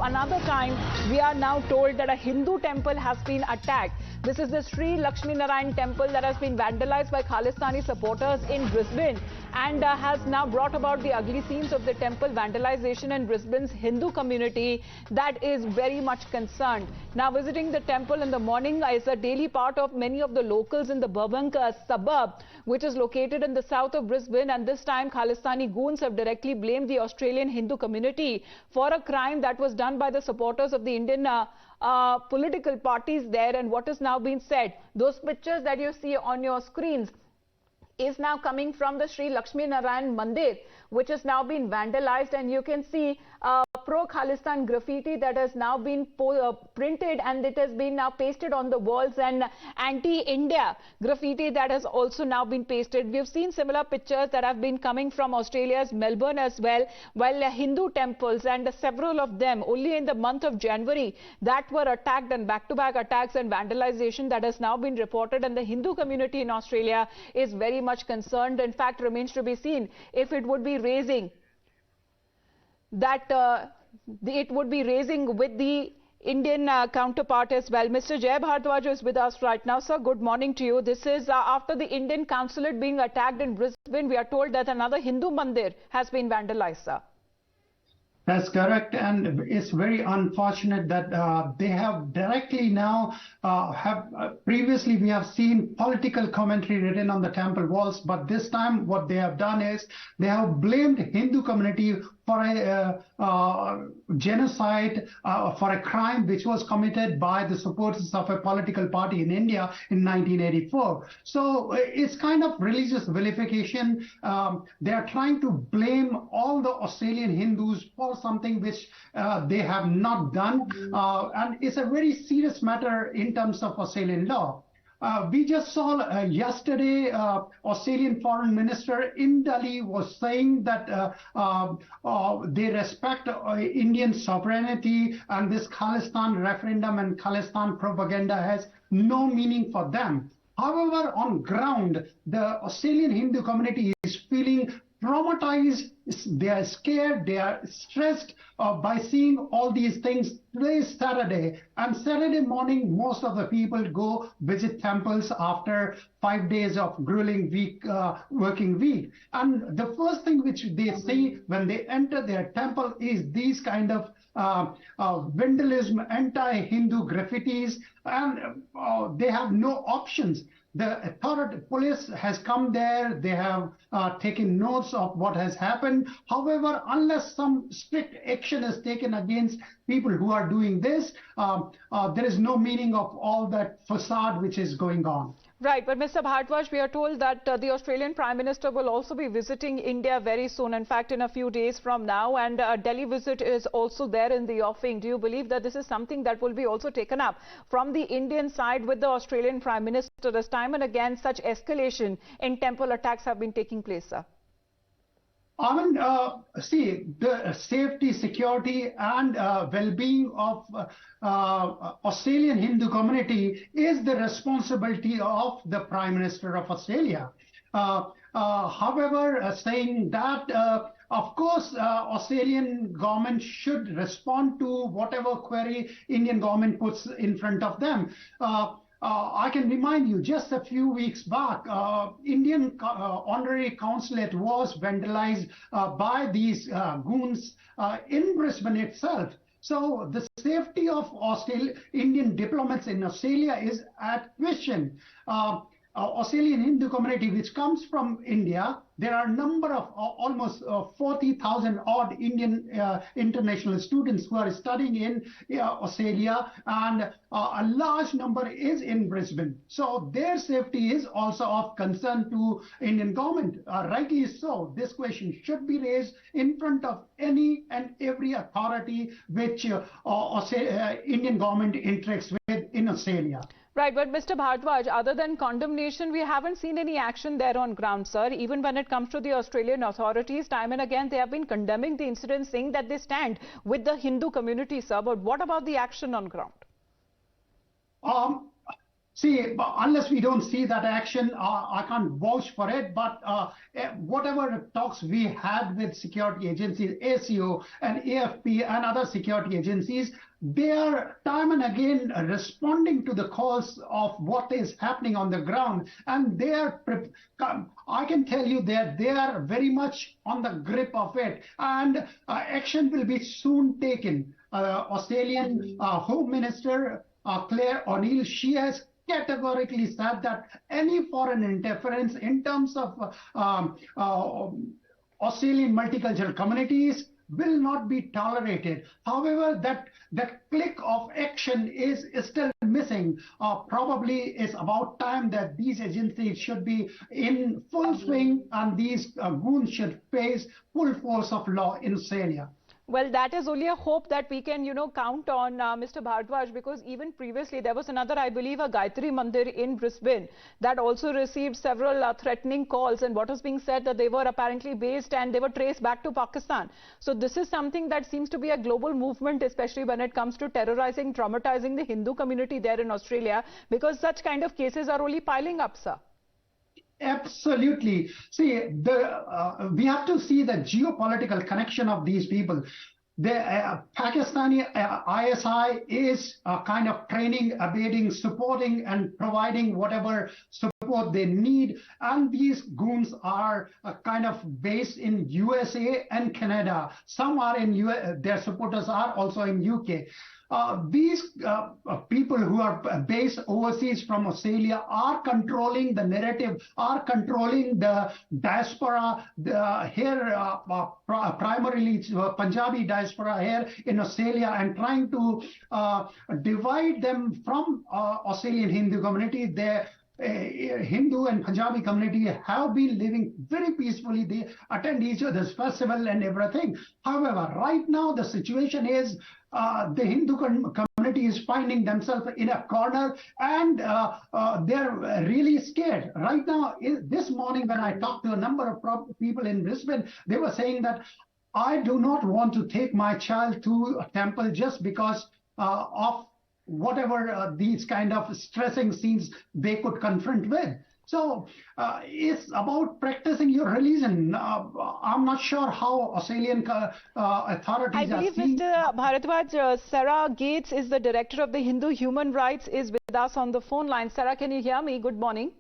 another time, we are now told that a Hindu temple has been attacked. This is the Shree Laxmi Narayan temple that has been vandalized by Khalistani supporters in Brisbane and has now brought about the ugly scenes of the temple vandalization in Brisbane's Hindu community that is very much concerned. Now, visiting the temple in the morning is a daily part of many of the locals in the Brisbane suburb, which is located in the south of Brisbane, and this time Khalistani goons have directly blamed the Australian Hindu community for a crime that was done by the supporters of the Indian political parties there. And what is now being said, those pictures that you see on your screens is now coming from the Shree Laxmi Narayan Mandir, which has now been vandalized, and you can see pro-Khalistan graffiti that has now been printed, and it has been now pasted on the walls, and anti-India graffiti that has also now been pasted. We've seen similar pictures that have been coming from Australia's Melbourne as well, while Hindu temples, and several of them only in the month of January that were attacked, and back-to-back attacks and vandalization that has now been reported, and the Hindu community in Australia is very much concerned. In fact, remains to be seen if it would be raising that it would be raising with the Indian counterpart as well. Mr. Jay Bhardwaj is with us right now. Sir, good morning to you. This is after the Indian consulate being attacked in Brisbane. We are told that another Hindu mandir has been vandalized, sir. That's correct, and it's very unfortunate that they have directly now previously we have seen political commentary written on the temple walls, but this time what they have done is they have blamed Hindu community for a genocide, for a crime which was committed by the supporters of a political party in India in 1984. So it's kind of religious vilification. They are trying to blame all the Australian Hindus for something which they have not done. And it's a very serious matter in terms of Australian law. We just saw yesterday, Australian Foreign Minister in Delhi was saying that they respect Indian sovereignty, and this Khalistan referendum and Khalistan propaganda has no meaning for them. However, on ground, the Australian Hindu community is feeling traumatized, they are scared, they are stressed by seeing all these things. Today is Saturday, and Saturday morning most of the people go visit temples after 5 days of grueling working week. And the first thing which they see when they enter their temple is these kind of vandalism, anti-Hindu graffitis, and they have no options. The authority, police has come there, they have taken notes of what has happened. However, unless some strict action is taken against people who are doing this, there is no meaning of all that facade which is going on. Right, but Mr. Bhardwaj, we are told that the Australian Prime Minister will also be visiting India very soon, in fact in a few days from now, and a Delhi visit is also there in the offing. Do you believe that this is something that will be also taken up from the Indian side with the Australian Prime Minister, as time and again such escalation in temple attacks have been taking place, sir? See, the safety, security and well-being of Australian Hindu community is the responsibility of the Prime Minister of Australia. However, saying that, of course, Australian government should respond to whatever query Indian government puts in front of them. I can remind you, just a few weeks back, Indian honorary consulate was vandalized by these goons in Brisbane itself. So the safety of Indian diplomats in Australia is at question. Australian Hindu community, which comes from India, there are a number of almost 40,000 odd Indian international students who are studying in Australia, and a large number is in Brisbane. So their safety is also of concern to Indian government. Rightly so, this question should be raised in front of any and every authority which Indian government interacts with in Australia. Right, but Mr. Bhardwaj, other than condemnation, we haven't seen any action there on ground, sir. Even when it comes to the Australian authorities, time and again, they have been condemning the incident, saying that they stand with the Hindu community, sir. But what about the action on ground? See, unless we don't see that action, I can't vouch for it. But whatever talks we had with security agencies, ACO and AFP and other security agencies, they are time and again responding to the calls of what is happening on the ground. And they are, I can tell you that they are very much on the grip of it. And action will be soon taken. Australian Home Minister Claire O'Neill, she has categorically said that any foreign interference in terms of Australian multicultural communities will not be tolerated. However, that click of action is still missing. Probably it's about time that these agencies should be in full swing and these goons should face full force of law in Australia. Well, that is only a hope that we can, count on, Mr. Bharadwaj, because even previously there was another, I believe, a Gayatri Mandir in Brisbane that also received several threatening calls, and what was being said that they were apparently based and they were traced back to Pakistan. So this is something that seems to be a global movement, especially when it comes to terrorizing, traumatizing the Hindu community there in Australia, because such kind of cases are only piling up, sir. Absolutely. See, we have to see the geopolitical connection of these people. The Pakistani ISI is kind of training, abating, supporting, and providing whatever support they need. And these goons are kind of based in USA and Canada. Some are in their supporters are also in UK. These people who are based overseas from Australia are controlling the narrative, are controlling the diaspora here, primarily Punjabi diaspora here in Australia, and trying to divide them from Australian Hindu community. Their Hindu and Punjabi community have been living very peacefully. They attend each other's festival and everything. However, right now the situation is the Hindu community is finding themselves in a corner, and they're really scared. Right now, this morning when I talked to a number of people in Brisbane, they were saying that I do not want to take my child to a temple just because of whatever these kind of stressing scenes they could confront with. So it's about practicing your religion. I'm not sure how Australian authorities I believe Mr. Bharadwaj, Sarah Gates is the director of the Hindu Human Rights, is with us on the phone line. Sarah, can you hear me? Good morning.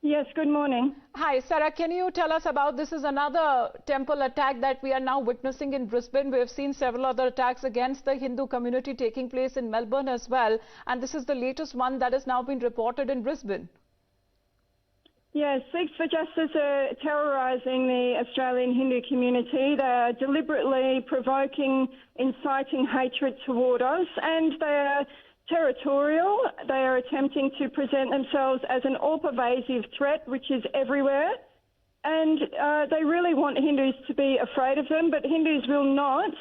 Yes, good morning. Hi, Sarah, can you tell us about, this is another temple attack that we are now witnessing in Brisbane. We have seen several other attacks against the Hindu community taking place in Melbourne as well. And this is the latest one that has now been reported in Brisbane. Yes, Sikhs for Justice are terrorising the Australian Hindu community. They are deliberately provoking, inciting hatred toward us, and they are territorial. They are attempting to present themselves as an all-pervasive threat, which is everywhere. And they really want Hindus to be afraid of them, but Hindus will not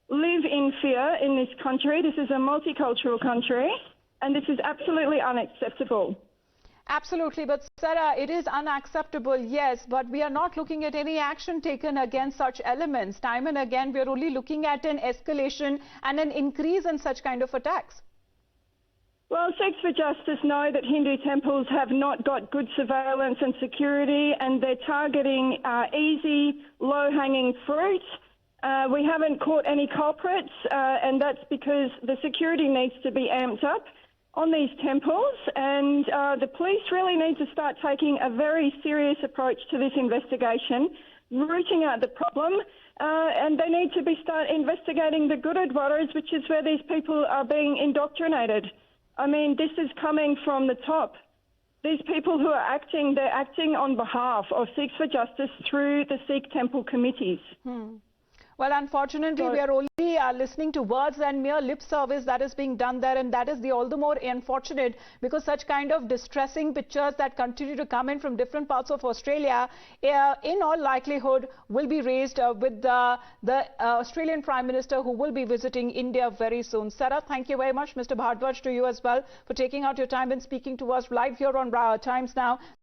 live in fear in this country. This is a multicultural country, and this is absolutely unacceptable. Absolutely, but Sarah, it is unacceptable, yes, but we are not looking at any action taken against such elements. Time and again, we are only looking at an escalation and an increase in such kind of attacks. Well, Sikhs for Justice know that Hindu temples have not got good surveillance and security, and they're targeting easy, low-hanging fruit. We haven't caught any culprits, and that's because the security needs to be amped up on these temples, and the police really need to start taking a very serious approach to this investigation, rooting out the problem, and they need to start investigating the Gurudwaras, which is where these people are being indoctrinated. I mean, this is coming from the top. These people who are acting, they're acting on behalf of Sikhs for Justice through the Sikh temple committees. Well, unfortunately, we are only listening to words and mere lip service that is being done there, and that is all the more unfortunate because such kind of distressing pictures that continue to come in from different parts of Australia, in all likelihood, will be raised with the Australian Prime Minister who will be visiting India very soon. Sarah, thank you very much. Mr. Bharadwaj, to you as well for taking out your time and speaking to us live here on Times Now.